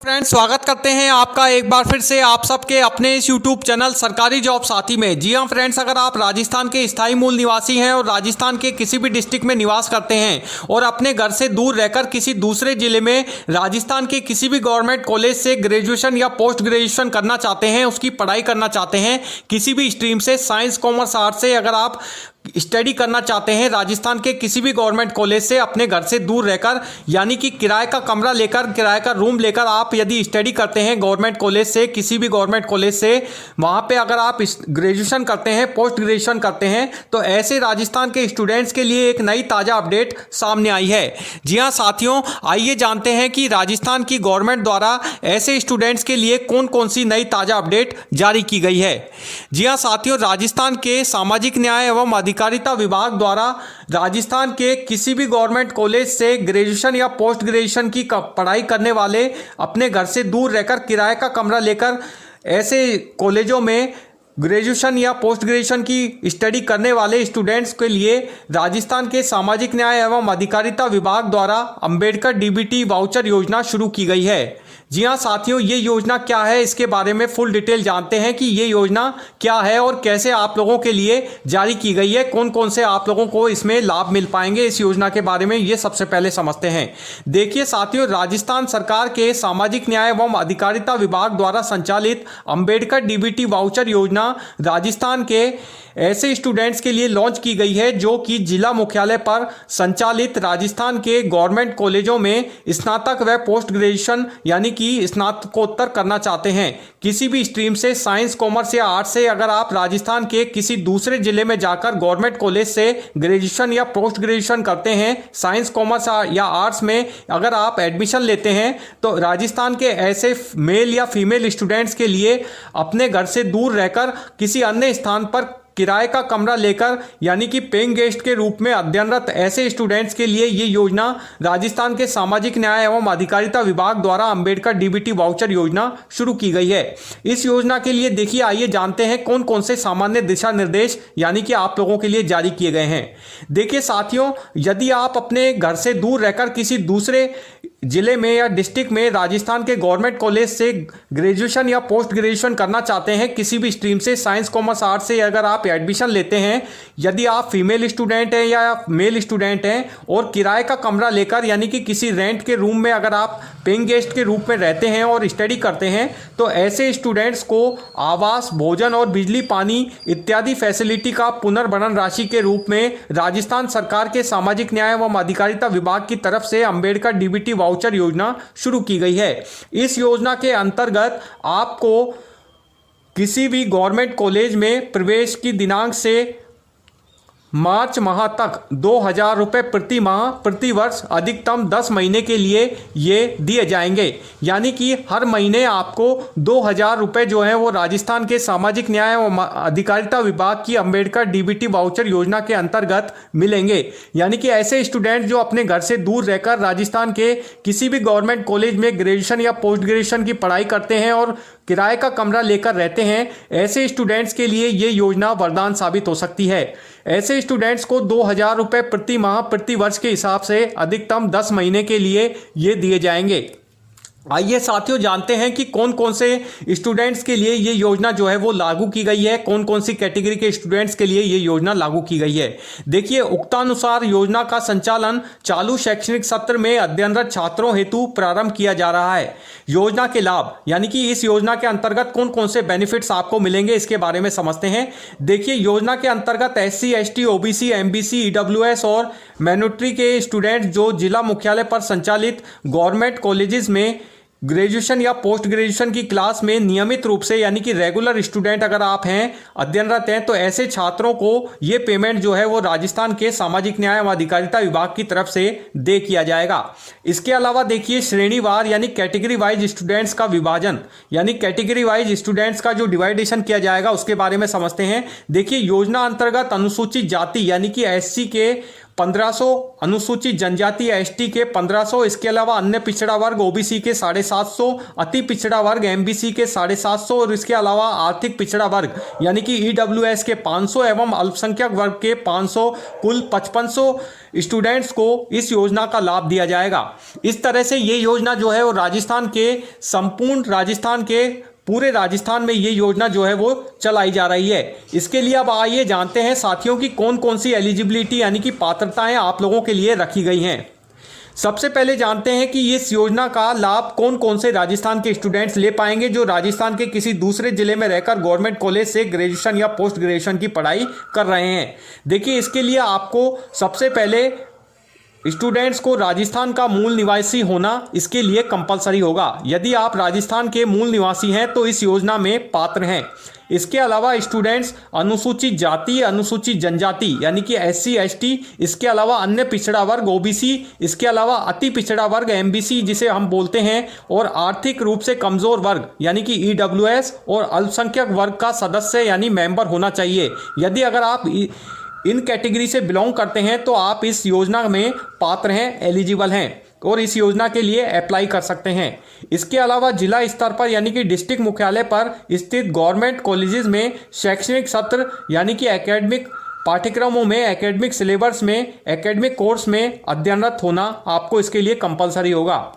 Friends, स्वागत करते हैं आपका एक बार फिर से आप सबके अपने इस यूट्यूब चैनल सरकारी जॉब साथी में। जी हां फ्रेंड्स, अगर आप राजस्थान के स्थायी मूल निवासी हैं और राजस्थान के किसी भी डिस्ट्रिक्ट में निवास करते हैं और अपने घर से दूर रहकर किसी दूसरे जिले में राजस्थान के किसी भी गवर्नमेंट कॉलेज से ग्रेजुएशन या पोस्ट ग्रेजुएशन करना चाहते हैं, उसकी पढ़ाई करना चाहते हैं, किसी भी स्ट्रीम से, साइंस, कॉमर्स, आर्ट्स से अगर आप स्टडी करना चाहते हैं राजस्थान के किसी भी गवर्नमेंट कॉलेज से अपने घर से दूर रहकर, यानी कि किराए का कमरा लेकर, किराए का रूम लेकर आप यदि स्टडी करते हैं गवर्नमेंट कॉलेज से, किसी भी गवर्नमेंट कॉलेज से, वहां पे अगर आप ग्रेजुएशन करते हैं, पोस्ट ग्रेजुएशन करते हैं, तो ऐसे राजस्थान के स्टूडेंट्स के लिए एक नई ताज़ा अपडेट सामने आई है। जी हाँ साथियों, आइए जानते हैं कि राजस्थान की गवर्नमेंट द्वारा ऐसे स्टूडेंट्स के लिए कौन कौन सी नई ताज़ा अपडेट जारी की गई है। जी हाँ साथियों, राजस्थान के सामाजिक न्याय एवं अधिकारिता विभाग द्वारा राजस्थान के किसी भी गवर्नमेंट कॉलेज से ग्रेजुएशन या पोस्ट ग्रेजुएशन की पढ़ाई करने वाले, अपने घर से दूर रहकर किराए का कमरा लेकर ऐसे कॉलेजों में ग्रेजुएशन या पोस्ट ग्रेजुएशन की स्टडी करने वाले स्टूडेंट्स के लिए राजस्थान के सामाजिक न्याय एवं अधिकारिता विभाग द्वारा अंबेडकर डीबीटी वाउचर योजना शुरू की गई है। जी हाँ साथियों, ये योजना क्या है, इसके बारे में फुल डिटेल जानते हैं कि ये योजना क्या है और कैसे आप लोगों के लिए जारी की गई है, कौन कौन से आप लोगों को इसमें लाभ मिल पाएंगे इस योजना के बारे में, ये सबसे पहले समझते हैं। देखिए साथियों, राजस्थान सरकार के सामाजिक न्याय एवं अधिकारिता विभाग द्वारा संचालित अंबेडकर डीबीटी वाउचर योजना राजस्थान के ऐसे स्टूडेंट्स के लिए लॉन्च की गई है जो कि जिला मुख्यालय पर संचालित राजस्थान के गवर्नमेंट कॉलेजों में स्नातक व पोस्ट ग्रेजुएशन यानी कि स्नातकोत्तर करना चाहते हैं, किसी भी स्ट्रीम से, साइंस, कॉमर्स या आर्ट्स से। अगर आप राजस्थान के किसी दूसरे जिले में जाकर गवर्नमेंट कॉलेज से ग्रेजुएशन या पोस्ट ग्रेजुएशन करते हैं, साइंस, कॉमर्स या आर्ट्स में अगर आप एडमिशन लेते हैं, तो राजस्थान के ऐसे मेल या फीमेल स्टूडेंट्स के लिए अपने घर से दूर रहकर किसी अन्य स्थान पर किराए का कमरा लेकर, यानी कि पेइंग गेस्ट के रूप में अध्ययनरत ऐसे स्टूडेंट्स के लिए ये योजना राजस्थान के सामाजिक न्याय एवं अधिकारिता विभाग द्वारा अंबेडकर डीबीटी वाउचर योजना शुरू की गई है। इस योजना के लिए देखिए, आइए जानते हैं कौन कौन से सामान्य दिशा निर्देश यानी कि आप लोगों के लिए जारी किए गए हैं। देखिए साथियों, यदि आप अपने घर से दूर रहकर किसी दूसरे जिले में या डिस्ट्रिक्ट में राजस्थान के गवर्नमेंट कॉलेज से ग्रेजुएशन या पोस्ट ग्रेजुएशन करना चाहते हैं, किसी भी स्ट्रीम से, साइंस, कॉमर्स, आर्ट्स से अगर आप एडमिशन लेते हैं, यदि आप फीमेल स्टूडेंट हैं या मेल स्टूडेंट हैं और किराए का कमरा लेकर, यानी कि किसी रेंट के रूम में अगर आप पेइंग गेस्ट के रूप में रहते हैं और स्टडी करते हैं, तो ऐसे स्टूडेंट्स को आवास, भोजन और बिजली, पानी इत्यादि फैसिलिटी का पुनर्भरण राशि के रूप में राजस्थान सरकार के सामाजिक न्याय एवं अधिकारिता विभाग की तरफ से अंबेडकर डीबीटी वाउचर योजना शुरू की गई है। इस योजना के अंतर्गत आपको किसी भी गवर्नमेंट कॉलेज में प्रवेश की दिनांक से मार्च माह तक 2,000 रुपये प्रति माह, प्रति वर्ष, अधिकतम 10 महीने के लिए ये दिए जाएंगे। यानी कि हर महीने आपको 2,000 रुपये जो है वो राजस्थान के सामाजिक न्याय एवं अधिकारिता विभाग की अंबेडकर डीबीटी वाउचर योजना के अंतर्गत मिलेंगे। यानी कि ऐसे स्टूडेंट जो अपने घर से दूर रहकर राजस्थान के किसी भी गवर्नमेंट कॉलेज में ग्रेजुएशन या पोस्ट ग्रेजुएशन की पढ़ाई करते हैं और किराए का कमरा लेकर रहते हैं, ऐसे स्टूडेंट्स के लिए ये योजना वरदान साबित हो सकती है। ऐसे स्टूडेंट्स को 2,000 रुपये प्रति माह, प्रति वर्ष के हिसाब से अधिकतम 10 महीने के लिए ये दिए जाएंगे। आइए साथियों जानते हैं कि कौन कौन से स्टूडेंट्स के लिए ये योजना जो है वो लागू की गई है, कौन कौन सी कैटेगरी के स्टूडेंट्स के लिए ये योजना लागू की गई है। देखिए, उक्तानुसार योजना का संचालन चालू शैक्षणिक सत्र में अध्ययनरत छात्रों हेतु प्रारंभ किया जा रहा है। योजना के लाभ, यानी कि इस योजना के अंतर्गत कौन कौन से बेनिफिट्स आपको मिलेंगे, इसके बारे में समझते हैं। देखिए, योजना के अंतर्गत SC, ST, OBC, MBC, EWS और माइनॉरिटी के स्टूडेंट्स जो जिला मुख्यालय पर संचालित गवर्नमेंट कॉलेजेस में ग्रेजुएशन या पोस्ट ग्रेजुएशन की क्लास में नियमित रूप से, यानी कि रेगुलर स्टूडेंट अगर आप हैं, अध्ययनरत हैं, तो ऐसे छात्रों को ये पेमेंट जो है वो राजस्थान के सामाजिक न्याय एवं अधिकारिता विभाग की तरफ से दे किया जाएगा। इसके अलावा देखिए, श्रेणीवार यानी कैटेगरी वाइज स्टूडेंट्स का विभाजन, यानी कैटेगरी वाइज स्टूडेंट्स का जो डिवाइडेशन किया जाएगा उसके बारे में समझते हैं। देखिए, योजना अंतर्गत अनुसूचित जाति यानी कि SC के 1500, अनुसूचित जनजाति एसटी के 1500, इसके अलावा अन्य पिछड़ा वर्ग ओबीसी के 750, अति पिछड़ा वर्ग एमबीसी के 750 और इसके अलावा आर्थिक पिछड़ा वर्ग यानी कि ईडब्ल्यूएस के 500 एवं अल्पसंख्यक वर्ग के 500, कुल 5500 स्टूडेंट्स को इस योजना का लाभ दिया जाएगा। इस तरह से ये योजना जो है वो राजस्थान के पूरे राजस्थान में ये योजना जो है वो चलाई जा रही है। इसके लिए अब आइए जानते हैं साथियों की कौन कौन सी एलिजिबिलिटी यानी कि पात्रताएं आप लोगों के लिए रखी गई हैं। सबसे पहले जानते हैं कि इस योजना का लाभ कौन कौन से राजस्थान के स्टूडेंट्स ले पाएंगे जो राजस्थान के किसी दूसरे जिले में रहकर गवर्नमेंट कॉलेज से ग्रेजुएशन या पोस्ट ग्रेजुएशन की पढ़ाई कर रहे हैं। देखिए, इसके लिए आपको सबसे पहले स्टूडेंट्स को राजस्थान का मूल निवासी होना इसके लिए कंपलसरी होगा। यदि आप राजस्थान के मूल निवासी हैं तो इस योजना में पात्र हैं। इसके अलावा स्टूडेंट्स अनुसूचित जाति, अनुसूचित जनजाति यानी कि एससी एसटी, इसके अलावा अन्य पिछड़ा वर्ग ओबीसी, इसके अलावा अति पिछड़ा वर्ग एमबीसी जिसे हम बोलते हैं, और आर्थिक रूप से कमजोर वर्ग यानी कि ईडब्ल्यूएस और अल्पसंख्यक वर्ग का सदस्य यानी मेंबर होना चाहिए। यदि अगर आप इन कैटेगरी से बिलोंग करते हैं तो आप इस योजना में पात्र हैं, एलिजिबल हैं और इस योजना के लिए अप्लाई कर सकते हैं। इसके अलावा जिला स्तर पर यानी कि डिस्ट्रिक्ट मुख्यालय पर स्थित गवर्नमेंट कॉलेजेस में शैक्षणिक सत्र यानी कि एकेडमिक पाठ्यक्रमों में, एकेडमिक सिलेबस में, एकेडमिक कोर्स में अध्ययनरत होना आपको इसके लिए कंपलसरी होगा।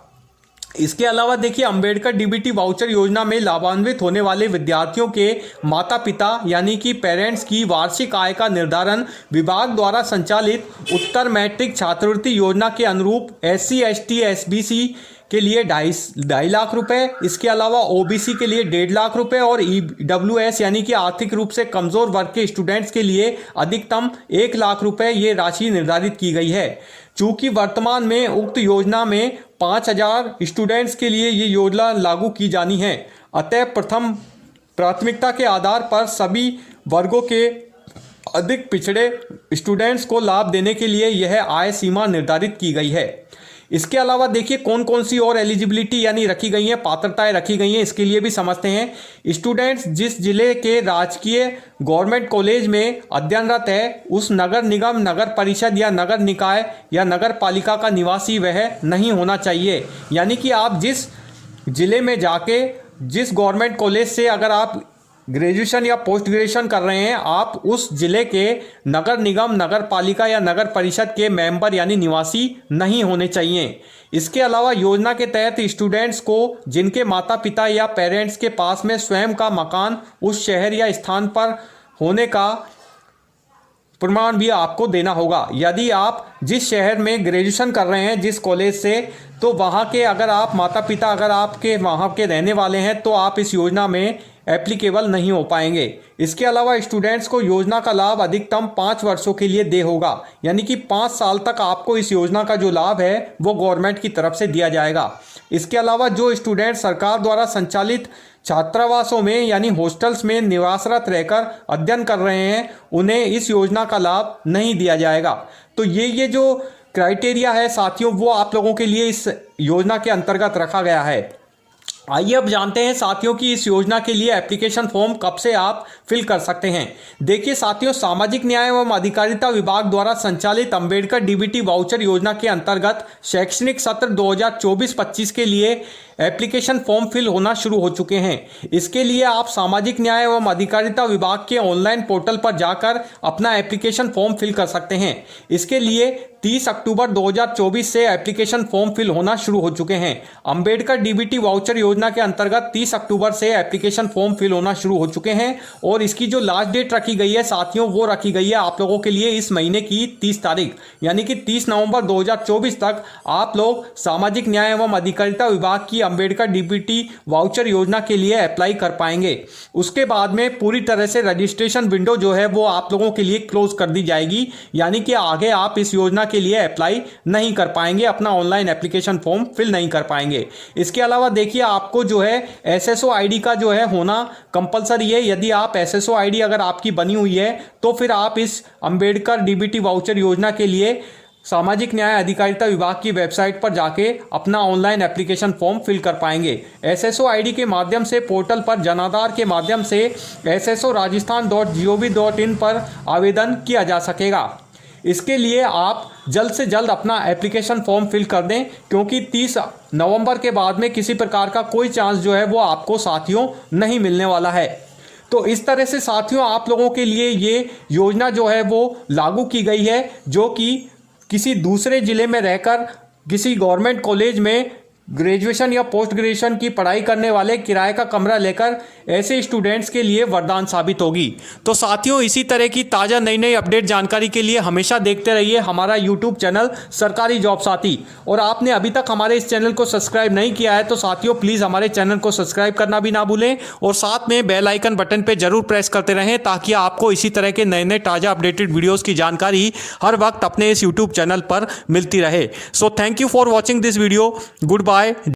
इसके अलावा देखिए, अंबेडकर डीबीटी वाउचर योजना में लाभान्वित होने वाले विद्यार्थियों के माता पिता यानी कि पेरेंट्स की वार्षिक आय का निर्धारण विभाग द्वारा संचालित उत्तर मैट्रिक छात्रवृत्ति योजना के अनुरूप एससी एसटी एसबीसी के लिए 2.5 लाख रुपए, इसके अलावा ओबीसी के लिए 1.5 लाख रुपए और ईडब्ल्यूएस यानी कि आर्थिक रूप से कमजोर वर्ग के स्टूडेंट्स के लिए अधिकतम 1 लाख रुपए ये राशि निर्धारित की गई है। चूंकि वर्तमान में उक्त योजना में 5000 स्टूडेंट्स के लिए ये योजना लागू की जानी है, अतः प्रथम प्राथमिकता के आधार पर सभी वर्गों के अधिक पिछड़े स्टूडेंट्स को लाभ देने के लिए यह आय सीमा निर्धारित की गई है। इसके अलावा देखिए कौन कौन सी और एलिजिबिलिटी यानी रखी गई हैं, पात्रताएं रखी गई हैं, इसके लिए भी समझते हैं। स्टूडेंट्स जिस जिले के राजकीय गवर्नमेंट कॉलेज में अध्ययनरत है उस नगर निगम, नगर परिषद या नगर निकाय या नगर पालिका का निवासी वह नहीं होना चाहिए। यानी कि आप जिस जिले में जाके जिस गवर्नमेंट कॉलेज से अगर आप ग्रेजुएशन या पोस्ट ग्रेजुएशन कर रहे हैं, आप उस जिले के नगर निगम, नगर पालिका या नगर परिषद के मेंबर यानी निवासी नहीं होने चाहिए। इसके अलावा योजना के तहत स्टूडेंट्स को जिनके माता पिता या पेरेंट्स के पास में स्वयं का मकान उस शहर या स्थान पर होने का प्रमाण भी आपको देना होगा। यदि आप जिस शहर में ग्रेजुएशन कर रहे हैं जिस कॉलेज से, तो वहाँ के अगर आप माता पिता अगर आपके वहाँ के रहने वाले हैं तो आप इस योजना में एप्लीकेबल नहीं हो पाएंगे। इसके अलावा स्टूडेंट्स को योजना का लाभ अधिकतम 5 वर्षों के लिए दे होगा, यानी कि 5 साल तक आपको इस योजना का जो लाभ है वो गवर्नमेंट की तरफ से दिया जाएगा। इसके अलावा जो स्टूडेंट सरकार द्वारा संचालित छात्रावासों में यानी हॉस्टल्स में निवासरत रहकर अध्ययन कर रहे हैं उन्हें इस योजना का लाभ नहीं दिया जाएगा। तो ये जो क्राइटेरिया है साथियों वो आप लोगों के लिए इस योजना के अंतर्गत रखा गया है। आइए अब जानते हैं साथियों की इस योजना के लिए एप्लीकेशन फॉर्म कब से आप फिल कर सकते हैं। देखिए साथियों, सामाजिक न्याय एवं अधिकारिता विभाग द्वारा संचालित अंबेडकर डीबीटी वाउचर योजना के अंतर्गत शैक्षणिक सत्र 2024-25 के लिए एप्लीकेशन फॉर्म फिल होना शुरू हो चुके हैं। इसके लिए आप सामाजिक न्याय एवं अधिकारिता विभाग के ऑनलाइन पोर्टल पर जाकर अपना एप्लीकेशन फॉर्म फिल कर सकते हैं। इसके लिए 30 अक्टूबर 2024 से एप्लीकेशन फॉर्म फिल होना शुरू हो चुके हैं। अंबेडकर डीबीटी वाउचर योजना के अंतर्गत 30 अक्टूबर से एप्लीकेशन फॉर्म फिल होना शुरू हो चुके हैं और इसकी जो लास्ट डेट रखी गई है साथियों वो रखी गई है आप लोगों के लिए इस महीने की 30 तारीख यानी कि 30 नवंबर 2024 तक आप लोग सामाजिक न्याय एवं अधिकारिता विभाग की अंबेडकर डीबीटी वाउचर योजना के लिए अप्लाई कर पाएंगे। उसके बाद में पूरी तरह से रजिस्ट्रेशन विंडो जो है वो आप लोगों के लिए क्लोज कर दी जाएगी, यानी कि आगे आप इस योजना के लिए अप्लाई नहीं कर पाएंगे, अपना ऑनलाइन एप्लीकेशन फॉर्म फिल नहीं कर पाएंगे। इसके अलावा देखिए आपको जो है एसएसओ आईडी का जो है होना कंपलसरी है। यदि आप एसएसओ आईडी अगर आपकी बनी हुई है तो फिर आप इस अंबेडकर डीबीटी वाउचर योजना के लिए सामाजिक न्याय अधिकारिता विभाग की वेबसाइट पर जाके अपना ऑनलाइन एप्लीकेशन फॉर्म फिल कर पाएंगे। एसएसओ आईडी के माध्यम से पोर्टल पर जनाधार के माध्यम से ssorajasthan.gov.in पर आवेदन किया जा सकेगा। इसके लिए आप जल्द से जल्द अपना एप्लीकेशन फॉर्म फिल कर दें, क्योंकि 30 नवंबर के बाद में किसी प्रकार का कोई चांस जो है वो आपको साथियों नहीं मिलने वाला है। तो इस तरह से साथियों आप लोगों के लिए ये योजना जो है वो लागू की गई है, जो कि किसी दूसरे ज़िले में रहकर किसी गवर्नमेंट कॉलेज में ग्रेजुएशन या पोस्ट ग्रेजुएशन की पढ़ाई करने वाले किराए का कमरा लेकर ऐसे स्टूडेंट्स के लिए वरदान साबित होगी। तो साथियों इसी तरह की ताज़ा नई नई अपडेट जानकारी के लिए हमेशा देखते रहिए हमारा यूट्यूब चैनल सरकारी जॉब साथी। और आपने अभी तक हमारे इस चैनल को सब्सक्राइब नहीं किया है तो साथियों प्लीज़ हमारे चैनल को सब्सक्राइब करना भी ना भूलें और साथ में बेल आइकन बटन पर जरूर प्रेस करते रहें, ताकि आपको इसी तरह के नए नए ताज़ा अपडेटेड वीडियोज़ की जानकारी हर वक्त अपने इस यूट्यूब चैनल पर मिलती रहे। So thank you for watching this video. Good bye.